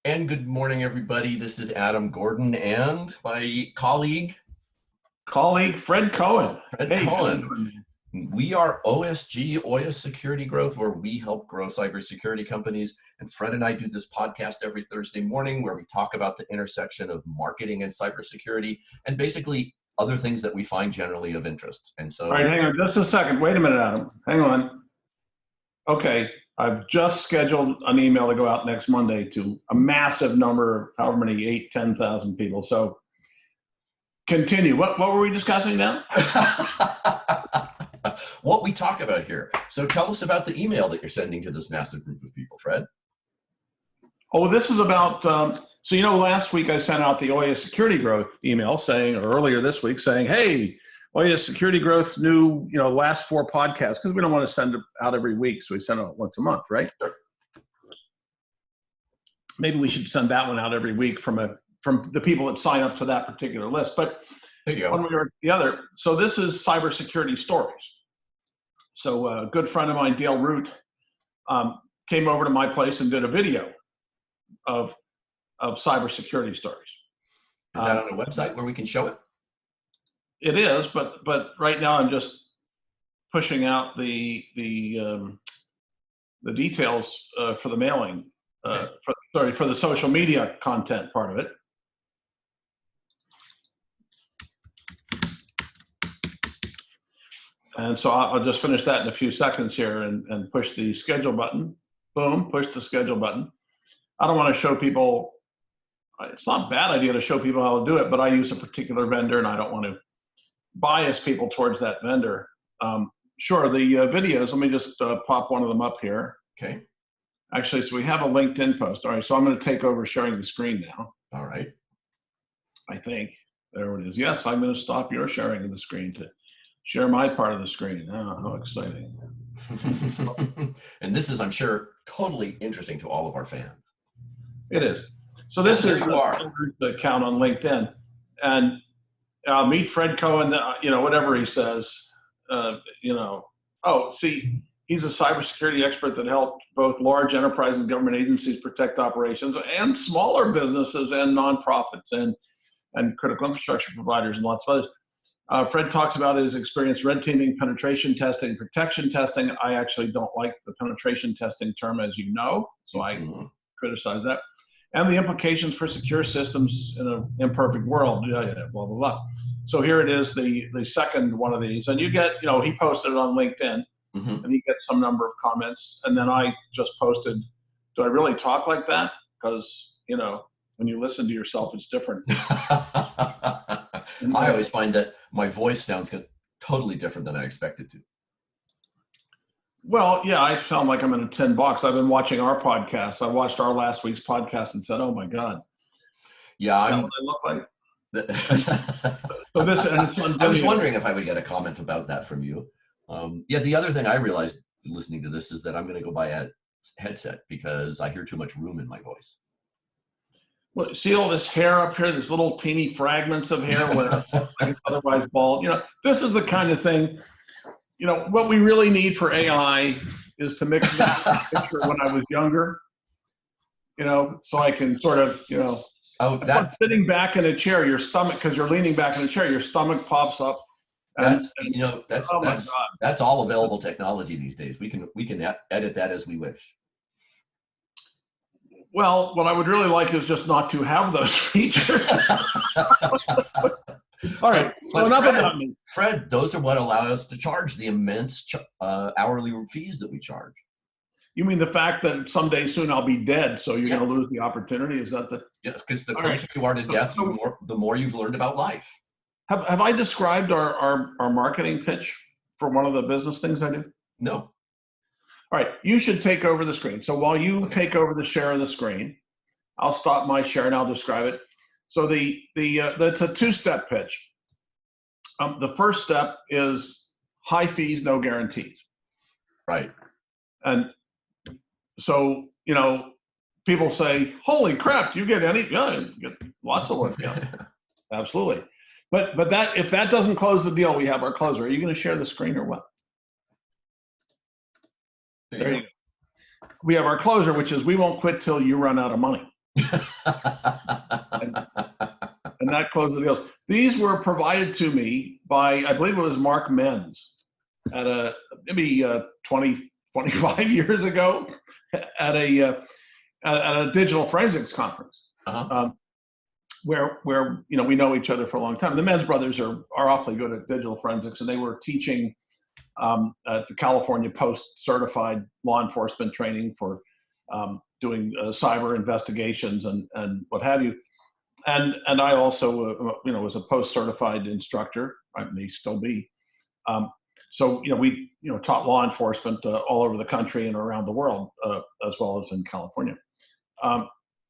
And good morning, everybody. This is Adam Gordon and my colleague, Fred Cohen. Fred Hey, how you Cohen. doing, man? We are OSG, Oya Security Growth, where we help grow cybersecurity companies. And Fred and I do this podcast every Thursday morning where we talk about the intersection of marketing and cybersecurity and basically other things that we find generally of interest. And so, All right, hang on just a second. Wait a minute, Adam. Hang on. Okay, I've just scheduled an email to go out next Monday to a massive number, however many, 10,000 people. So continue. What were we discussing now? what we talk about here. So tell us about the email that you're sending to this massive group of people, Fred. Oh, this is about, so last week I sent out the Oya Security Growth email saying, or earlier this week saying, hey, Oya Security Growth new, last 4 podcasts, because we don't want to send it out every week, so we send it out once a month, right? Sure. Maybe we should send that one out every week from the people that sign up to that particular list. But there you go. one way or the other. So this is cybersecurity stories. So a good friend of mine, Dale Root, came over to my place and did a video of cybersecurity stories. Is that on a website where we can show it? It is, but right now I'm just pushing out the details for the mailing, Okay. for the social media content part of it. And so I'll just finish that in a few seconds here and push the schedule button. Boom, push the schedule button. I don't want to show people, it's not a bad idea to show people how to do it, but I use a particular vendor and I don't want to bias people towards that vendor. Sure, the videos, let me just pop one of them up here. Okay. Actually, so we have a LinkedIn post. All right, so I'm going to take over sharing the screen now. All right. I think, there it is. Yes, I'm going to stop your sharing of the screen to share my part of the screen. Oh, how exciting. And this is, I'm sure, totally interesting to all of our fans. It is. So this is the account on LinkedIn. And meet Fred Cohen, whatever he says, oh, see, he's a cybersecurity expert that helped both large enterprise and government agencies protect operations and smaller businesses and nonprofits and critical infrastructure providers and lots of others. Fred talks about his experience red teaming, penetration testing, protection testing. I actually don't like the penetration testing term, as you know, so I criticize that. And the implications for secure systems in an imperfect world, blah, blah, blah. So here it is, the second one of these. And you get, he posted it on LinkedIn, and you get some number of comments. And then I just posted, do I really talk like that? Because, when you listen to yourself, it's different. I always find that my voice sounds totally different than I expected to. Well, yeah, I sound like I'm in a tin box. I've been watching our podcast. I watched our last week's podcast and said, "Oh my God." Yeah, is that what I look like? So this, I was wondering if I would get a comment about that from you. Yeah, the other thing I realized listening to this is that I'm going to go buy a headset because I hear too much room in my voice. Well, see all this hair up here, these little teeny fragments of hair where I'm otherwise bald. This is the kind of thing, what we really need for AI is to mix that picture when I was younger, so I can sort of, sitting back in a chair, your stomach, because you're leaning back in a chair, your stomach pops up. That's all available technology these days. We can edit that as we wish. Well, what I would really like is just not to have those features. All right. But Fred, those are what allow us to charge the immense hourly fees that we charge. You mean the fact that someday soon I'll be dead, so you're going to lose the opportunity? Is that the? Yeah, because the closer you are to death, the more you've learned about life. Have I described our marketing pitch for one of the business things I do? No. All right, you should take over the screen. So while you take over the share of the screen, I'll stop my share and I'll describe it. So that's a 2-step pitch. The first step is high fees, no guarantees. Right. And so, people say, holy crap, you get any? Yeah, you get lots of work. Yeah, absolutely. But if that doesn't close the deal, we have our closer. Are you going to share the screen or what? There you go. We have our closer, which is we won't quit till you run out of money. And that closed the deals. These were provided to me by, I believe it was Mark Menz at maybe 20, 25 years ago at a digital forensics conference. Where we know each other for a long time. The Menz brothers are awfully good at digital forensics, and they were teaching at the California Post certified law enforcement training for doing cyber investigations and what have you. And I also was a post certified instructor. I may still be. So we taught law enforcement all over the country and around the world, as well as in California.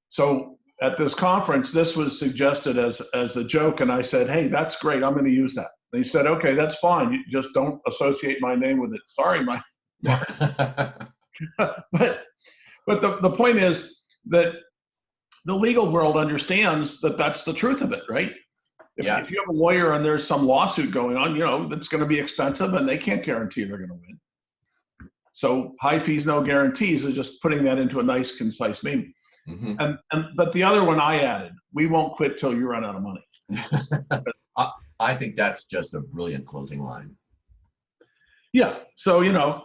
So at this conference, this was suggested as a joke, and I said, "Hey, that's great. I'm going to use that." And he said, "Okay, that's fine. You just don't associate my name with it." Sorry, Mark. But the point is that the legal world understands that that's the truth of it, right? If you have a lawyer and there's some lawsuit going on, it's going to be expensive, and they can't guarantee they're going to win. So high fees, no guarantees is just putting that into a nice, concise meme. Mm-hmm. But the other one I added, we won't quit till you run out of money. I think that's just a brilliant closing line. Yeah. So, and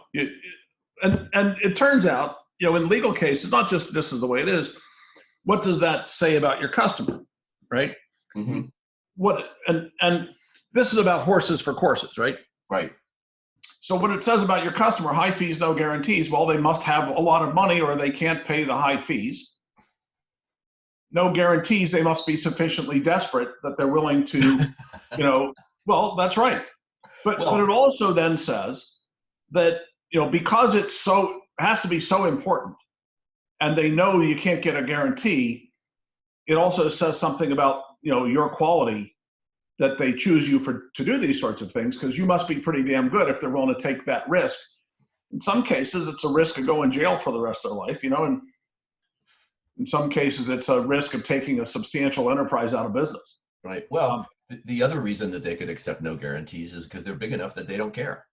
it turns out, in legal cases, not just this is the way it is, what does that say about your customer, right? Mm-hmm. And this is about horses for courses, right? Right. So what it says about your customer, high fees, no guarantees, well, they must have a lot of money or they can't pay the high fees. No guarantees, they must be sufficiently desperate that they're willing to, well, that's right. But it also then says that, because it has to be so important and they know you can't get a guarantee, it also says something about, your quality, that they choose you to do these sorts of things, because you must be pretty damn good if they're willing to take that risk. In some cases, it's a risk of going to jail for the rest of their life, and in some cases, it's a risk of taking a substantial enterprise out of business. Right. Well, the other reason that they could accept no guarantees is because they're big enough that they don't care.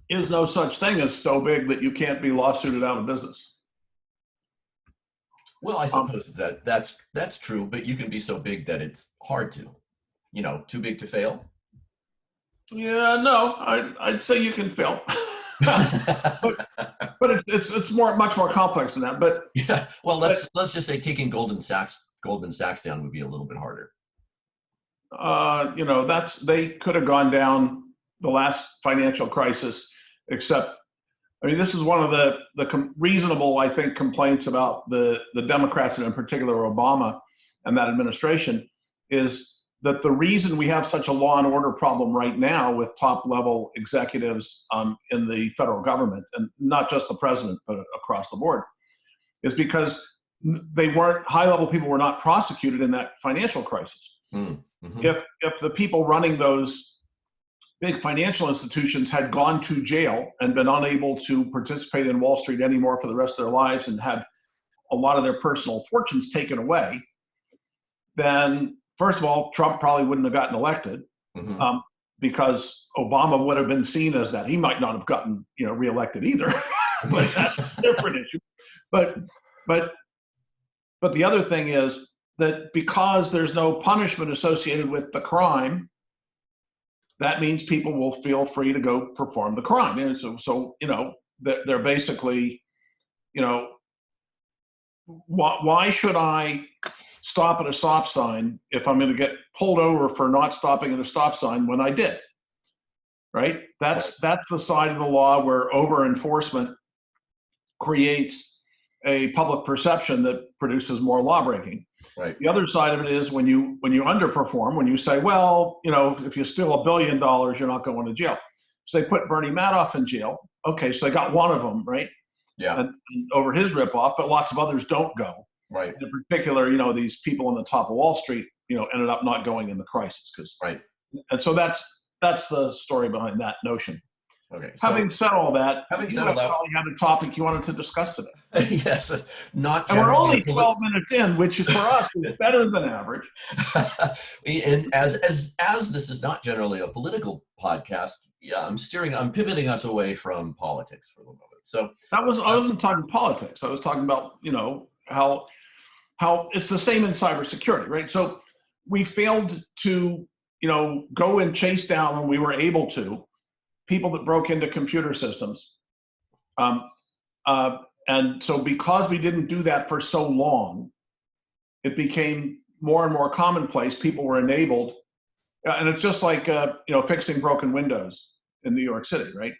Is no such thing as so big that you can't be lawsuited out of business. Well, I suppose that's true, but you can be so big that it's hard to, too big to fail. Yeah, no, I'd say you can fail. but it's much more complex than that. But yeah, well, let's just say taking Goldman Sachs down would be a little bit harder. They could have gone down the last financial crisis, except, this is one of the reasonable, I think, complaints about the Democrats, and in particular Obama and that administration, is that the reason we have such a law and order problem right now with top level executives in the federal government, and not just the president, but across the board, is because high level people were not prosecuted in that financial crisis. Mm-hmm. If the people running those big financial institutions had gone to jail and been unable to participate in Wall Street anymore for the rest of their lives and had a lot of their personal fortunes taken away, then first of all, Trump probably wouldn't have gotten elected, because Obama would have been seen as that. He might not have gotten, reelected either, but that's a different issue. But the other thing is that because there's no punishment associated with the crime, that means people will feel free to go perform the crime. And so they're basically, why should I stop at a stop sign if I'm going to get pulled over for not stopping at a stop sign when I did? Right? That's the side of the law where over enforcement creates a public perception that produces more law breaking. Right. The other side of it is when you underperform, when you say, well, if you steal $1 billion, you're not going to jail. So they put Bernie Madoff in jail. Okay, so they got one of them, right? Yeah. And over his ripoff, but lots of others don't go. Right. In particular, these people on the top of Wall Street, ended up not going in the crisis. Right. And so that's the story behind that notion. Okay. Having said all that, probably had a topic you wanted to discuss today. Yes, not. And we're only 12 minutes in, which is for us is better than average. And as this is not generally a political podcast, yeah, I'm pivoting us away from politics for the moment. So I wasn't talking politics. I was talking about, how it's the same in cybersecurity, right? So we failed to, go and chase down when we were able to people that broke into computer systems. And so because we didn't do that for so long, it became more and more commonplace. People were enabled. And it's just like, fixing broken windows in New York City, right?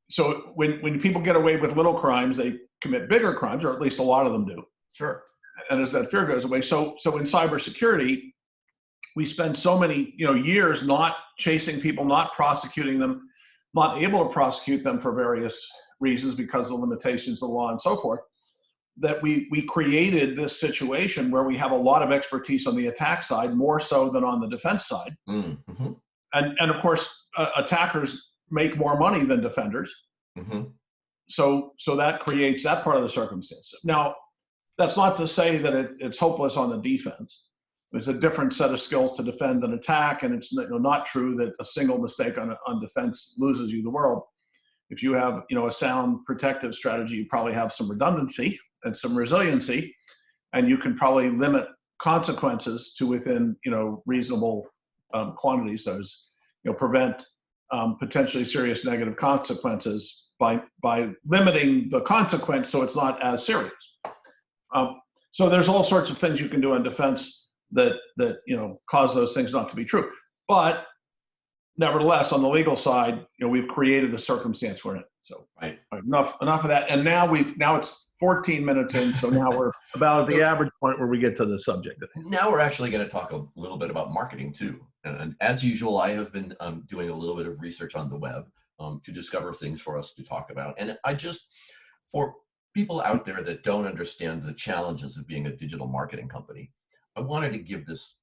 So when people get away with little crimes, they commit bigger crimes, or at least a lot of them do. sure. And as that fear goes away, so in cybersecurity, we spend so many years not chasing people, not prosecuting them, not able to prosecute them for various reasons because of the limitations of the law and so forth, that we created this situation where we have a lot of expertise on the attack side, more so than on the defense side. Mm-hmm. And of course, attackers make more money than defenders. Mm-hmm. So that creates that part of the circumstance. Now, that's not to say that it's hopeless on the defense. There's a different set of skills to defend than attack, and it's not true that a single mistake on defense loses you the world. If you have a sound protective strategy, you probably have some redundancy and some resiliency, and you can probably limit consequences to within reasonable quantities. Those prevent potentially serious negative consequences by limiting the consequence so it's not as serious. So there's all sorts of things you can do in defense that cause those things not to be true. But nevertheless, on the legal side, we've created the circumstance we're in. So right. Enough of that. And now it's 14 minutes in, so now we're about at the average point where we get to the subject. Now we're actually going to talk a little bit about marketing too. And as usual, I have been doing a little bit of research on the web to discover things for us to talk about. And for people out there that don't understand the challenges of being a digital marketing company, I wanted to give this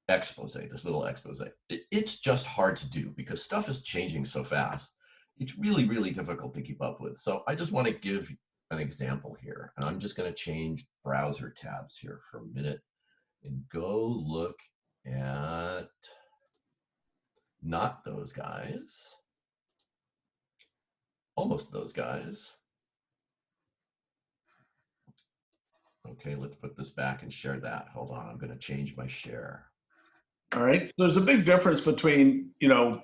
expose, this little expose. It's just hard to do because stuff is changing so fast. It's really, really difficult to keep up with. So I just want to give an example here. And I'm just going to change browser tabs here for a minute and go look at not those guys, almost those guys. Okay, let's put this back and share that. Hold on, I'm going to change my share. All right. There's a big difference between,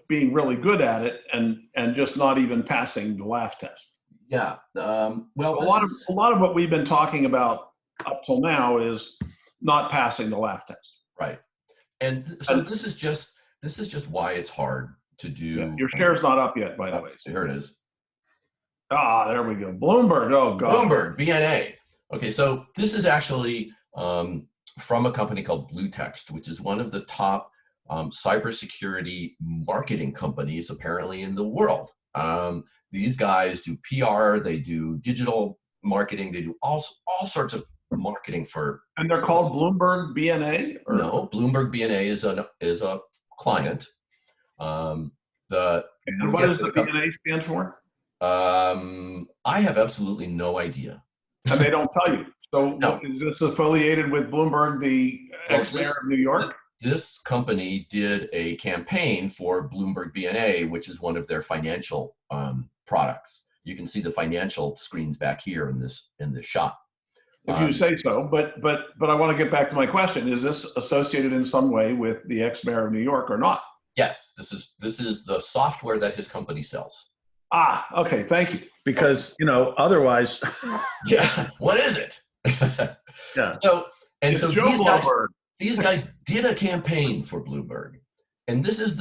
being really good at it and just not even passing the laugh test. Yeah. Well, a lot of what we've been talking about up till now is not passing the laugh test. Right. And so this is just why it's hard to do. Yeah, your share's not up yet, by the way. Here it is. There we go. Bloomberg. Oh, God. Bloomberg, BNA. Okay, so this is actually from a company called BlueText, which is one of the top cybersecurity marketing companies apparently in the world. These guys do PR, they do digital marketing, they do all sorts of marketing for. And they're called Bloomberg BNA? Or? No, Bloomberg BNA is a client. And what does the BNA stand for? I have absolutely no idea. And they don't tell you. So no. Is this affiliated with Bloomberg, the ex-mayor of New York? This company did a campaign for Bloomberg BNA, which is one of their financial products. You can see the financial screens back here in this shot. If you say so, but I want to get back to my question. Is this associated in some way with the ex-mayor of New York or not? Yes, this is the software that his company sells. Okay, thank you. Because, otherwise. Yeah, what is it? Yeah. So these guys did a campaign for Bloomberg, and this is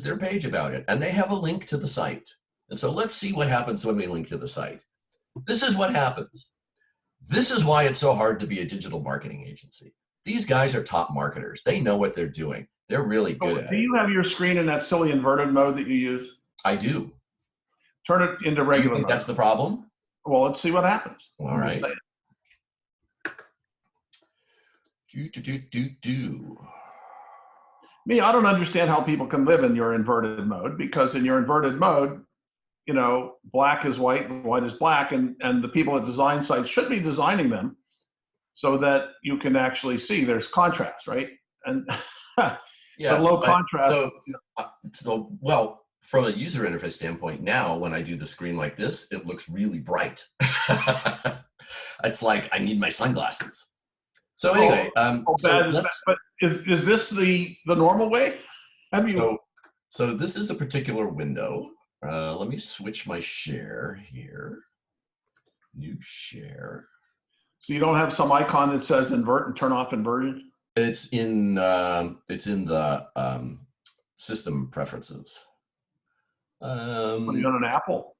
their page about it, and they have a link to the site. And so let's see what happens when we link to the site. This is what happens. This is why it's so hard to be a digital marketing agency. These guys are top marketers. They know what they're doing. They're really good at it. Do you have your screen in that silly inverted mode that you use? I do. Turn it into regular mode. That's the problem? Well, let's see what happens. All right. Me, I don't understand how people can live in your inverted mode, because in your inverted mode, black is white and white is black, and the people at design sites should be designing them so that you can actually see there's contrast, right? And yes, low contrast. Well, from a user interface standpoint, now when I do the screen like this, it looks really bright. It's like I need my sunglasses. So anyway, but is this the normal way? Have you? So this is a particular window. Let me switch my share here. New share. So you don't have some icon that says invert and turn off inversion? It's in the system preferences. Are you on an Apple?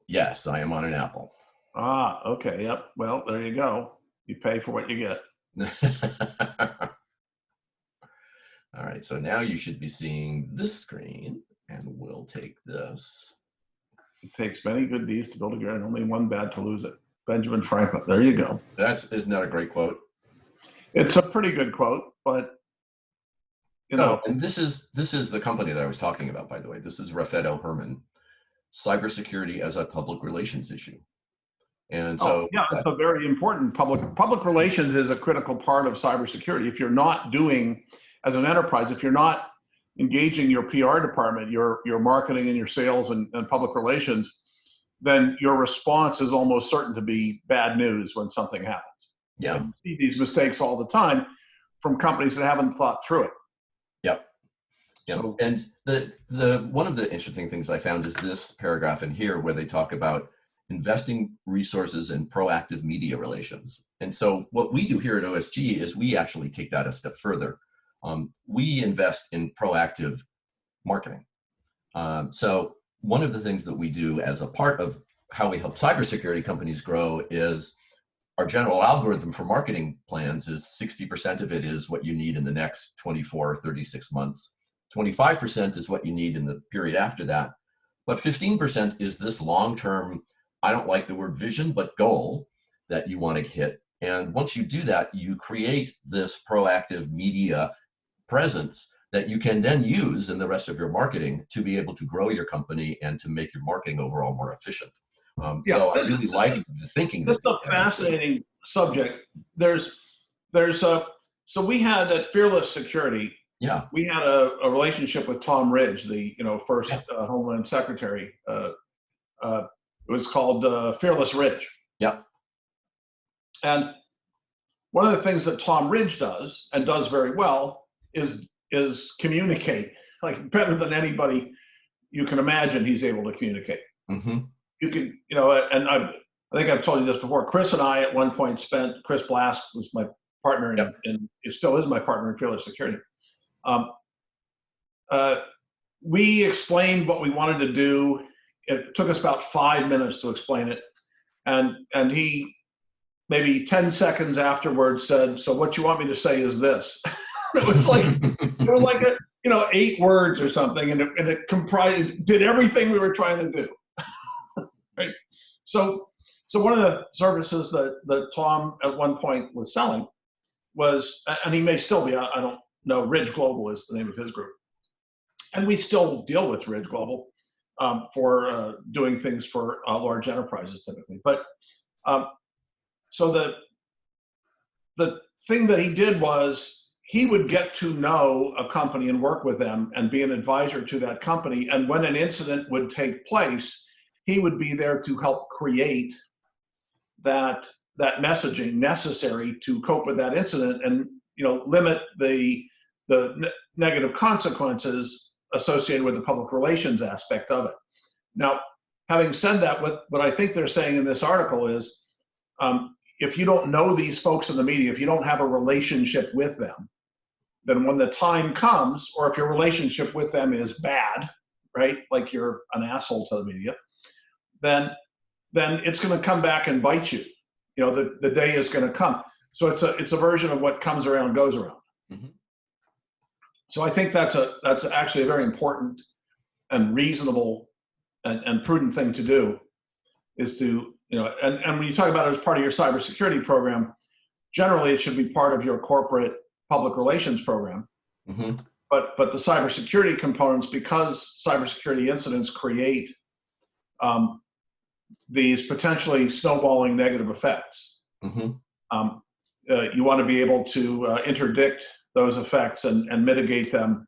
Yes, I am on an Apple. Ah, okay. Yep. Well, there you go. You pay for what you get. All right, so now you should be seeing this screen, and we'll take this. It takes many good deeds to build a good and only one bad to lose it. Benjamin Franklin. There you go. Isn't that a great quote? It's a pretty good quote, but you know. And this is the company that I was talking about, by the way. This is Rafael Herman, cybersecurity as a public relations issue. And so yeah, it's a very important public relations is a critical part of cybersecurity. If you're not doing, as an enterprise, if you're not engaging your PR department, your marketing and your sales and public relations, then your response is almost certain to be bad news when something happens. Yeah. And you see these mistakes all the time from companies that haven't thought through it. Yep. Yeah. So, and the one of the interesting things I found is this paragraph in here where they talk about investing resources in proactive media relations. And so what we do here at OSG is we actually take that a step further. We invest in proactive marketing. So one of the things that we do as a part of how we help cybersecurity companies grow is our general algorithm for marketing plans is 60% of it is what you need in the next 24 or 36 months. 25% is what you need in the period after that. But 15% is this long-term, I don't like the word vision, but goal that you want to hit. And once you do that, you create this proactive media presence that you can then use in the rest of your marketing to be able to grow your company and to make your marketing overall more efficient. So I really like the thinking. This is a fascinating subject. So we had at Fearless Security, we had a relationship with Tom Ridge, the first Homeland Secretary. It was called Fearless Ridge. Yeah. And one of the things that Tom Ridge does and does very well is communicate, like better than anybody you can imagine. He's able to communicate. Mm-hmm. You can, and I think I've told you this before. Chris and I at one point Chris Blask was my partner, and it still is my partner in Fearless Security. We explained what we wanted to do. It took us about 5 minutes to explain it, and he maybe 10 seconds afterwards said, "So what you want me to say is this." It was like 8 words or something, and it did everything we were trying to do. Right. So one of the services that Tom at one point was selling was, and he may still be, I don't know, Ridge Global is the name of his group. And we still deal with Ridge Global for doing things for large enterprises typically. But so the thing that he did was he would get to know a company and work with them and be an advisor to that company. And when an incident would take place, he would be there to help create that messaging necessary to cope with that incident and limit the negative consequences associated with the public relations aspect of it. Now, having said that, what I think they're saying in this article is if you don't know these folks in the media, if you don't have a relationship with them, then when the time comes, or if your relationship with them is bad, right, like you're an asshole to the media, then it's going to come back and bite you. The day is going to come. So it's a version of what comes around goes around. Mm-hmm. So I think that's actually a very important and reasonable and prudent thing to do, is to and when you talk about it as part of your cybersecurity program, generally it should be part of your corporate public relations program. Mm-hmm. But the cybersecurity components, because cybersecurity incidents create these potentially snowballing negative effects. Mm-hmm. You want to be able to interdict those effects and mitigate them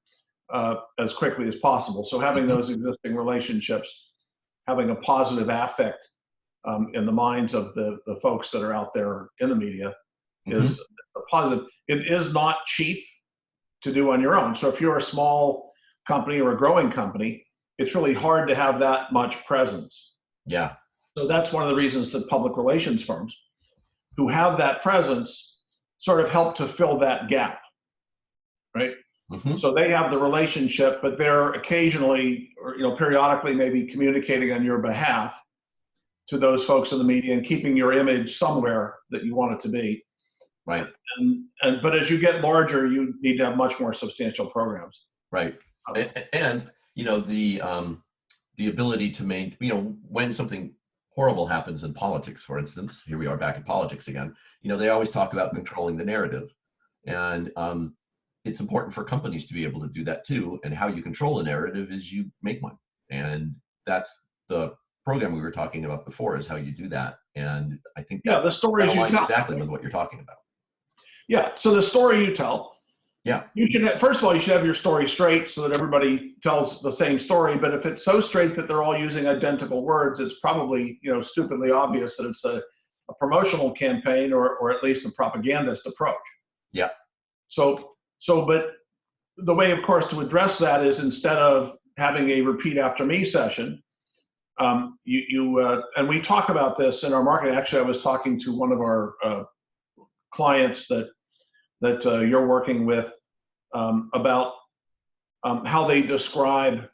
as quickly as possible. So having those existing relationships, having a positive affect in the minds of the folks that are out there in the media is a positive. It is not cheap to do on your own. So if you're a small company or a growing company, it's really hard to have that much presence. Yeah. So that's one of the reasons that public relations firms who have that presence sort of help to fill that gap, right? So they have the relationship, but they're occasionally, or periodically, maybe communicating on your behalf to those folks in the media and keeping your image somewhere that you want it to be. Right. But as you get larger, you need to have much more substantial programs. Right. And the ability to when something horrible happens in politics, for instance, here we are back in politics again, they always talk about controlling the narrative. And it's important for companies to be able to do that too. And how you control the narrative is you make one. And that's the program we were talking about before, is how you do that. And I think that, the stories that aligns you tell exactly with what you're talking about. Yeah. So the story you tell. Yeah. You should first of all, you should have your story straight so that everybody tells the same story. But if it's so straight that they're all using identical words, it's probably stupidly obvious that it's a promotional campaign or at least a propagandist approach. Yeah. But the way, of course, to address that is, instead of having a repeat after me session, and we talk about this in our marketing. Actually, I was talking to one of our clients that you're working with about how they describe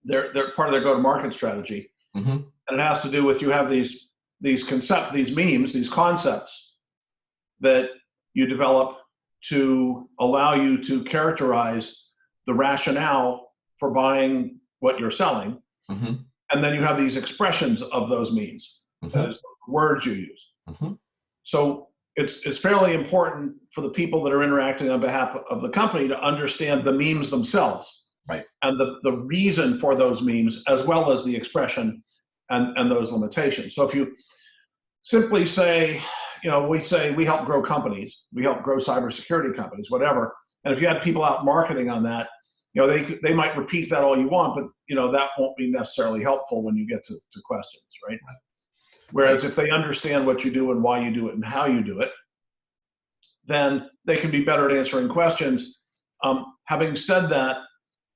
their part of their go-to-market strategy, and it has to do with, you have these memes, these concepts that you develop to allow you to characterize the rationale for buying what you're selling. And then you have these expressions of those memes, that is, words you use. So it's fairly important for the people that are interacting on behalf of the company to understand the memes themselves, right, and the reason for those memes, as well as the expression and those limitations. So if you simply say, we help grow companies, we help grow cybersecurity companies, whatever. And if you had people out marketing on that, they might repeat that all you want, but that won't be necessarily helpful when you get to questions, right? Whereas if they understand what you do and why you do it and how you do it, then they can be better at answering questions. Having said that,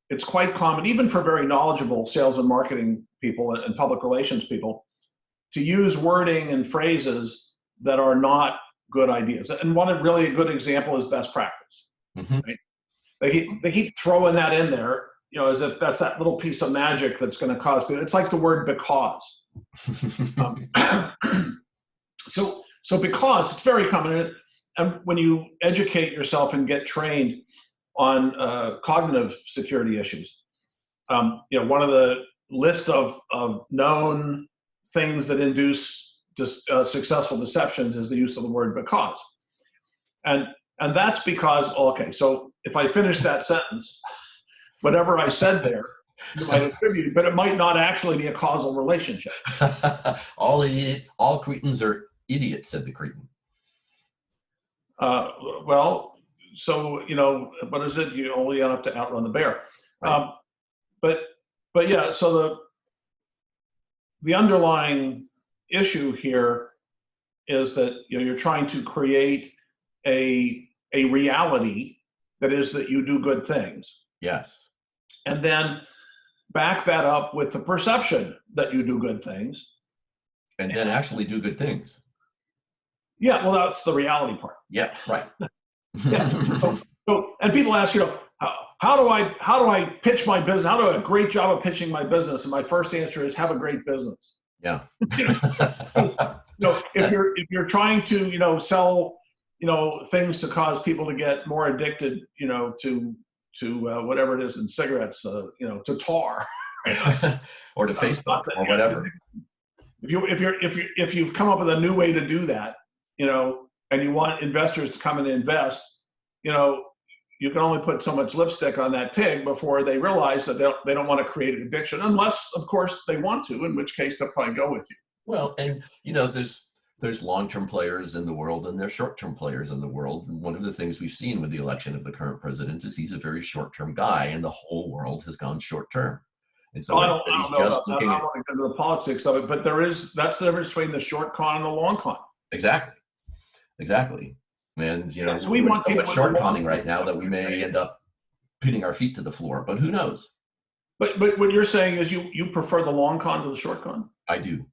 it's quite common, even for very knowledgeable sales and marketing people and public relations people, to use wording and phrases that are not good ideas. And really a good example is best practice. Right? They keep throwing that in there, as if that's that little piece of magic that's going to cause people. It's like the word because. So because it's very common, and when you educate yourself and get trained on cognitive security issues, one of the list of known things that induce successful deceptions is the use of the word because, and that's because, okay, so if I finish that sentence, whatever I said there, you might attribute, but it might not actually be a causal relationship. All cretins are idiots, said the cretin. Well, so what is it? You only have to outrun the bear. Right. But yeah. So the underlying issue here is that you're trying to create a reality that is that you do good things. Yes. And then back that up with the perception that you do good things. And then actually do good things. Yeah, well, that's the reality part. Yeah, right. Yeah. So, and people ask, how do I pitch my business? How do I do a great job of pitching my business? And my first answer is, have a great business. Yeah. If you're trying to sell things to cause people to get more addicted to whatever it is in cigarettes, to tar, right? Or to Facebook or whatever. If you've come up with a new way to do that, and you want investors to come and invest, you can only put so much lipstick on that pig before they realize that they don't want to create an addiction, unless, of course, they want to, in which case they'll probably go with you. Well, and there's There's long-term players in the world and there's short-term players in the world. And one of the things we've seen with the election of the current president is he's a very short-term guy, and the whole world has gone short-term. And so Well, I everybody's don't know just about that. looking I at don't want to get into the politics of it, but that's the difference between the short con and the long con. exactly. And So we there's want so people much with short the long conning right now that we may end up pinning our feet to the floor, but who knows? But what you're saying is you prefer the long con to the short con? I do.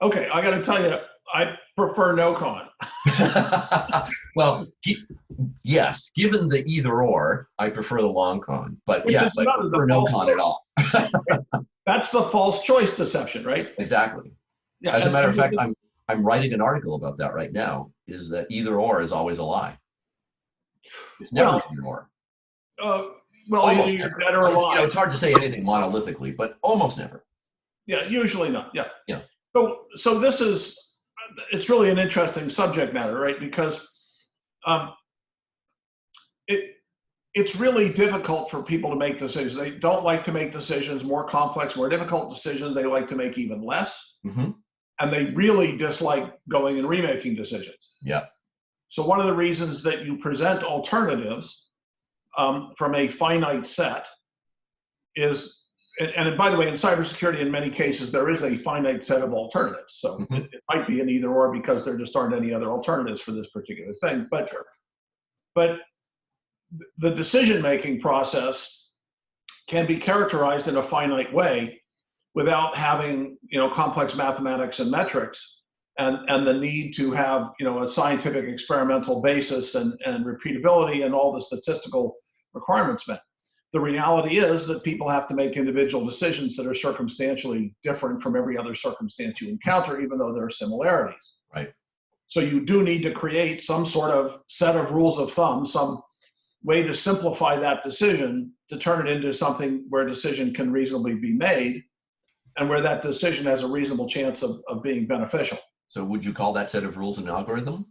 Okay, I got to tell you, I prefer no con. Well, yes, given the either or, I prefer the long con. But Which yes, is I prefer no con at all. That's the false choice deception, right? Exactly. Yeah. As a matter of fact, I'm writing an article about that right now. Is that either or is always a lie? It's never either or. Well, either you're dead or alive. It's hard to say anything monolithically, but almost never. Yeah, usually not. Yeah. Yeah. So it's really an interesting subject matter, right? Because it's really difficult for people to make decisions. They don't like to make decisions, more complex, more difficult decisions. They like to make even less. Mm-hmm. And they really dislike going and remaking decisions. Yeah. So one of the reasons that you present alternatives from a finite set is, and by the way, in cybersecurity, in many cases, there is a finite set of alternatives. So mm-hmm. it might be an either or because there just aren't any other alternatives for this particular thing. But the decision-making process can be characterized in a finite way without having complex mathematics and metrics and the need to have a scientific experimental basis and repeatability and all the statistical requirements met. The reality is that people have to make individual decisions that are circumstantially different from every other circumstance you encounter, even though there are similarities. Right. So you do need to create some sort of set of rules of thumb, some way to simplify that decision to turn it into something where a decision can reasonably be made and where that decision has a reasonable chance of being beneficial. So would you call that set of rules an algorithm?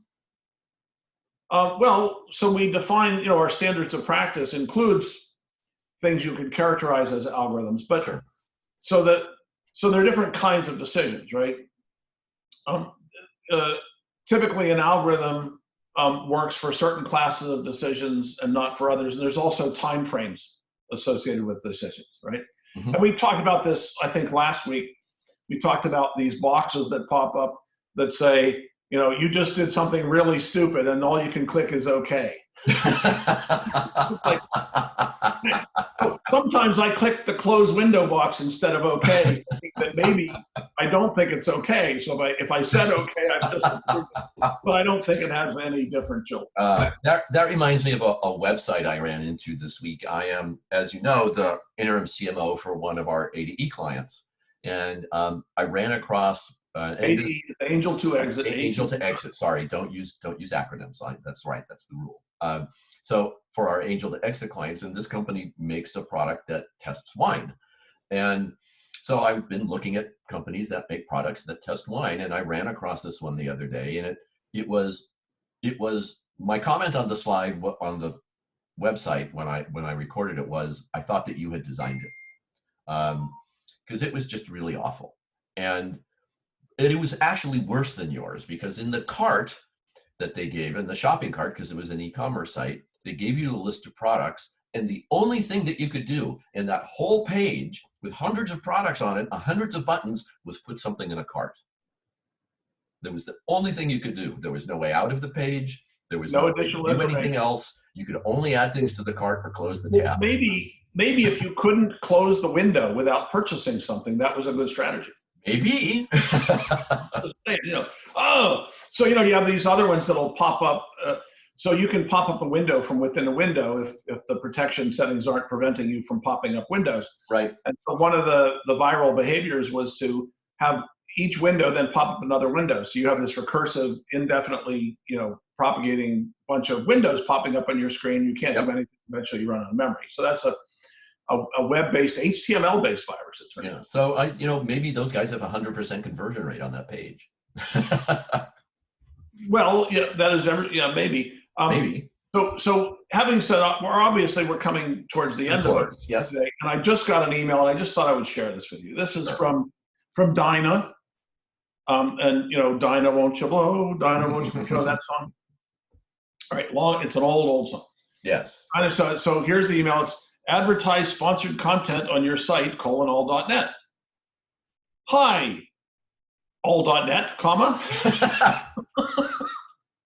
Well, so we define, our standards of practice includes things you could characterize as algorithms, but sure. So there are different kinds of decisions, right? Typically an algorithm works for certain classes of decisions and not for others. And there's also time frames associated with decisions, right? Mm-hmm. And we talked about this, I think, last week. We talked about these boxes that pop up that say, you just did something really stupid and all you can click is okay. Sometimes I click the close window box instead of okay. I think that maybe I don't think it's okay. So if I said okay, I've just approved it. But I don't think it has any different children. That reminds me of a website I ran into this week. I am, as you know, the interim CMO for one of our ADE clients. And I ran across angel to exit. Angel to exit. Sorry, don't use acronyms. That's right. That's the rule. So for our angel to exit clients, and this company makes a product that tests wine, and so I've been looking at companies that make products that test wine, and I ran across this one the other day, and it was my comment on the slide on the website when I recorded it was I thought that you had designed it. Because it was just really awful. And it was actually worse than yours, because in the cart that they gave, in the shopping cart, because it was an e-commerce site, they gave you a list of products, and the only thing that you could do in that whole page with hundreds of products on it, hundreds of buttons, was put something in a cart. That was the only thing you could do. There was no way out of the page. There was no additional way to do anything else. You could only add things to the cart or close the tab. Maybe if you couldn't close the window without purchasing something, that was a good strategy. Maybe. So you have these other ones that'll pop up. So you can pop up a window from within a window if the protection settings aren't preventing you from popping up windows. Right. And so one of the viral behaviors was to have each window then pop up another window. So you have this recursive, indefinitely, propagating bunch of windows popping up on your screen. You can't do anything. Eventually, you run out of memory. So that's a web-based, HTML-based virus. It turns out. So maybe those guys have 100% conversion rate on that page. Well, yeah, that is maybe. Maybe. So having said that, we're coming towards the end of it. Yes. Today, and I just got an email, and I just thought I would share this with you. This is from Dinah. And Dinah won't you blow, Dinah won't you blow, that song. All right, it's an old song. Yes. So here's the email. It's advertise sponsored content on your site, all.net. Hi, all.net, comma.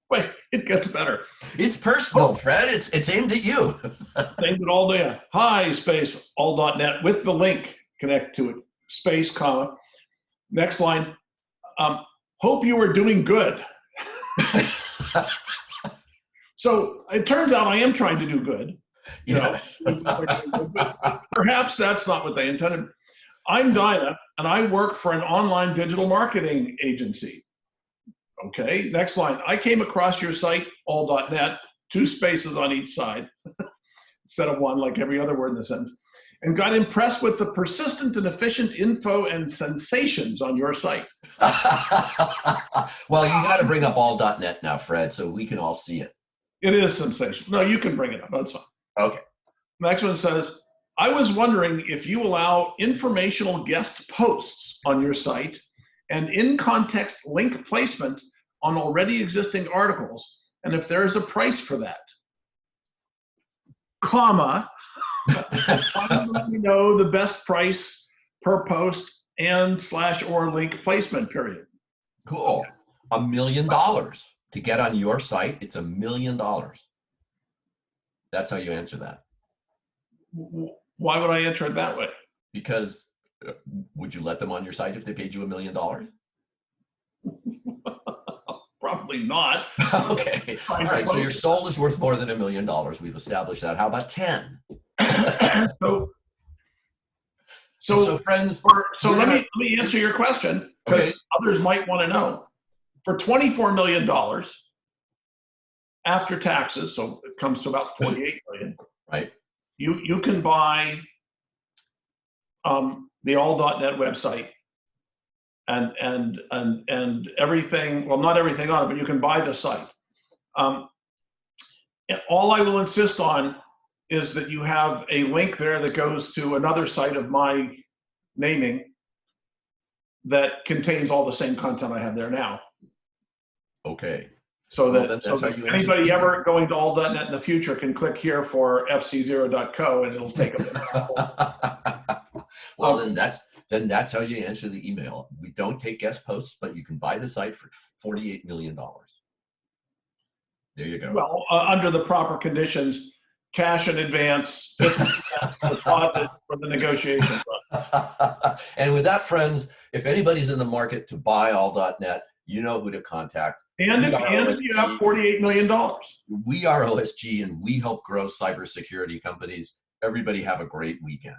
Wait, it gets better. It's personal, Fred. It's aimed at you. Aimed at all.net. Hi, space, all.net, with the link, connect to it, space, comma. Next line, hope you are doing good. So it turns out I am trying to do good. Yes. Perhaps that's not what they intended. I'm Dinah, and I work for an online digital marketing agency. Okay, next line. I came across your site, all.net, 2 spaces on each side, instead of 1 like every other word in the sentence, and got impressed with the persistent and efficient info and sensations on your site. Well, you got to bring up all.net now, Fred, so we can all see it. It is sensational. No, you can bring it up. That's fine. Okay. Next one says, I was wondering if you allow informational guest posts on your site and in-context link placement on already existing articles, and if there is a price for that. Comma, let me know the best price per post and /or link placement period. Cool. Okay. $1 million to get on your site. It's $1 million. That's how you answer that. Why would I answer it that way? Because would you let them on your site if they paid you $1 million? Probably not. Okay. All right. So your soul is worth more than $1 million. We've established that. How about 10? So friends. So let me answer your question, because others might want to know. For $24 million after taxes, so it comes to about $48 million. Right. You can buy the all.net website and everything. Well, not everything on it, but you can buy the site. All I will insist on is that you have a link there that goes to another site of my naming that contains all the same content I have there now. Okay. So that, anybody ever going to all.net in the future can click here for fc0.co and it'll take them. Well, then that's how you answer the email. We don't take guest posts, but you can buy the site for $48 million. There you go. Well, under the proper conditions, cash in advance, 50% deposit for the negotiation. And with that, friends, if anybody's in the market to buy all.net, you know who to contact. And if you have $48 million. We are OSG, and we help grow cybersecurity companies. Everybody have a great weekend.